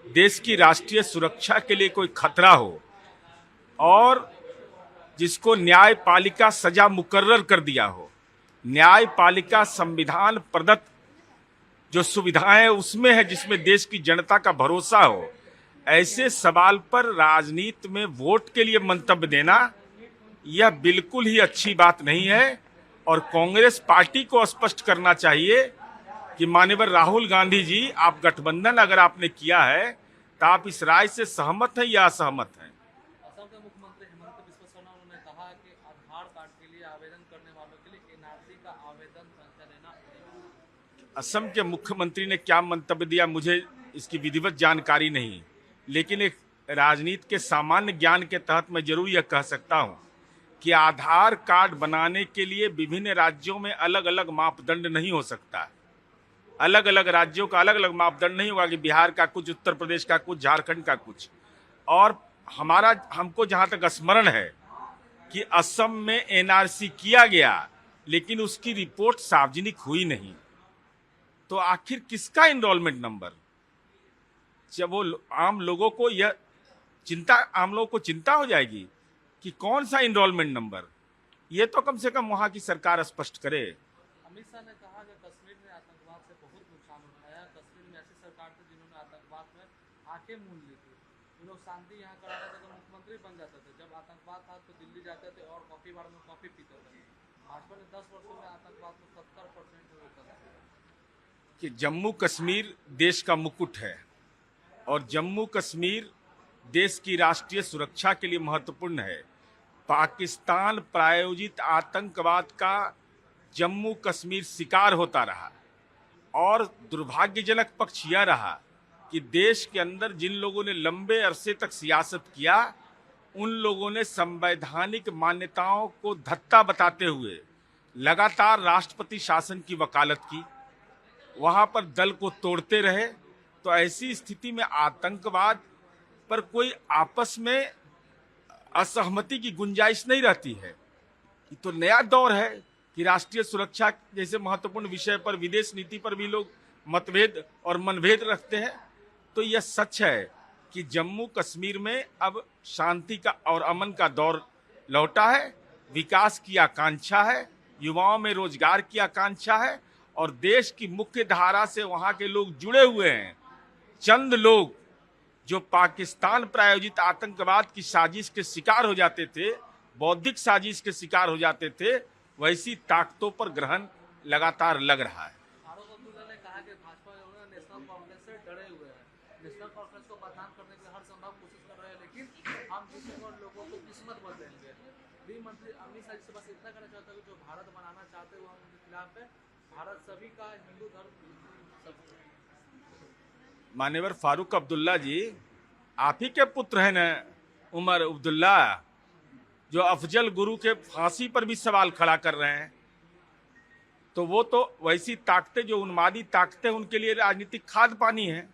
देश की राष्ट्रीय सुरक्षा के लिए कोई खतरा हो और जिसको न्यायपालिका सजा मुकर्रर कर दिया हो, न्यायपालिका संविधान प्रदत्त जो सुविधाएं है उसमें है, जिसमें देश की जनता का भरोसा हो, ऐसे सवाल पर राजनीति में वोट के लिए मंतव्य देना यह बिल्कुल ही अच्छी बात नहीं है। और कांग्रेस पार्टी को स्पष्ट करना चाहिए कि माननीय राहुल गांधी जी, आप गठबंधन अगर आपने किया है तो आप इस राय से सहमत हैं या असहमत हैं? असम के मुख्यमंत्री हेमंत बिस्वा शर्मा ने कहा कि आधार कार्ड के लिए आवेदन करने वालों के लिए एनआरसी का आवेदन संख्या लेना पड़ेगा। असम के मुख्यमंत्री ने क्या मंतव्य दिया मुझे इसकी विधिवत जानकारी नहीं, लेकिन एक राजनीति के सामान्य ज्ञान के तहत मैं जरूर यह कह सकता हूं कि आधार कार्ड बनाने के लिए विभिन्न राज्यों में अलग अलग मापदंड नहीं हो सकता। अलग अलग राज्यों का अलग अलग मापदंड नहीं होगा कि बिहार का कुछ, उत्तर प्रदेश का कुछ, झारखंड का कुछ। और हमको जहां तक स्मरण है कि असम में एनआरसी किया गया, लेकिन उसकी रिपोर्ट सार्वजनिक हुई नहीं। तो आखिर किसका एनरोलमेंट नंबर? जब वो आम लोगों को चिंता हो जाएगी कि कौन सा एनरोलमेंट नंबर, ये तो कम से कम वहां की सरकार स्पष्ट करे। अमित शाह ने कहा कि कश्मीर में आतंकवाद से बहुत नुकसान उठाया। कश्मीर में ऐसी सरकार थी जिन्होंने आतंकवाद में आंखें मूंद ली थी। ये लोग शांति यहाँ कराते थे तो मुख्यमंत्री बन जाते थे, जब आतंकवाद था तो दिल्ली जाते थे और कॉफी बार में कॉफी पीते थे। भाजपा ने 10 वर्षों में आतंकवाद को 70% रोका कि जम्मू कश्मीर देश का मुकुट है और जम्मू कश्मीर देश की राष्ट्रीय सुरक्षा के लिए महत्वपूर्ण है। पाकिस्तान प्रायोजित आतंकवाद का जम्मू कश्मीर शिकार होता रहा और दुर्भाग्यजनक पक्ष यह रहा कि देश के अंदर जिन लोगों ने लंबे अरसे तक सियासत किया, उन लोगों ने संवैधानिक मान्यताओं को धत्ता बताते हुए लगातार राष्ट्रपति शासन की वकालत की, वहां पर दल को तोड़ते रहे। तो ऐसी स्थिति में आतंकवाद पर कोई आपस में असहमति की गुंजाइश नहीं रहती है। ये तो नया दौर है कि राष्ट्रीय सुरक्षा जैसे महत्वपूर्ण विषय पर, विदेश नीति पर भी लोग मतभेद और मनभेद रखते हैं। तो यह सच है कि जम्मू कश्मीर में अब शांति का और अमन का दौर लौटा है, विकास की आकांक्षा है, युवाओं में रोजगार की आकांक्षा है और देश की मुख्य धारा से वहां के लोग जुड़े हुए हैं। चंद लोग जो पाकिस्तान प्रायोजित आतंकवाद की साजिश के शिकार हो जाते थे, बौद्धिक साजिश के शिकार हो जाते थे, वैसी ताकतों पर ग्रहण लगातार लग रहा है। फारूक अब्दुल्ला ने कहा कि भाजपा नेशनल कांग्रेस से डरे हुए हैं। नेशनल कांग्रेस को बदनाम करने की हर संभव कोशिश कर रहे हैं, लेकिन हम जीतेंगे और लोगों को किस्मत बदलेंगे। गृह मंत्री अमित शाह से बस इतना कहना चाहता हूँ कि जो भारत बनाना चाहते हैं वो उनके खिलाफ है। भारत सभी का, हिंदू धर्म सब। मान्यवर फारूक अब्दुल्ला जी, आप ही के पुत्र हैं न उमर अब्दुल्ला, जो अफजल गुरु के फांसी पर भी सवाल खड़ा कर रहे हैं। तो वो तो वैसी ताकतें, जो उन्मादी ताकतें, उनके लिए राजनीतिक खाद पानी है।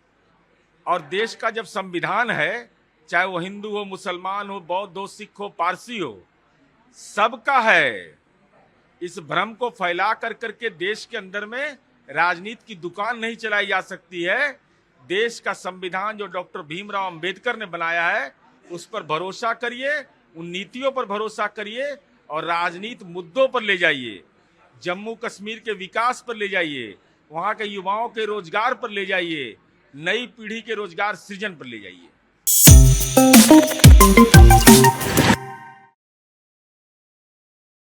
और देश का जब संविधान है, चाहे वो हिंदू हो, मुसलमान हो, बौद्ध हो, सिख हो, पारसी हो, सबका है। इस भ्रम को फैला करके देश के अंदर में राजनीति की दुकान नहीं चलाई जा सकती है। देश का संविधान जो डॉक्टर भीमराव अंबेडकर ने बनाया है, उस पर भरोसा करिए, उन नीतियों पर भरोसा करिए और राजनीति मुद्दों पर ले जाइए। जम्मू कश्मीर के विकास पर ले जाइए, वहां के युवाओं के रोजगार पर ले जाइए, नई पीढ़ी के रोजगार सृजन पर ले जाइए।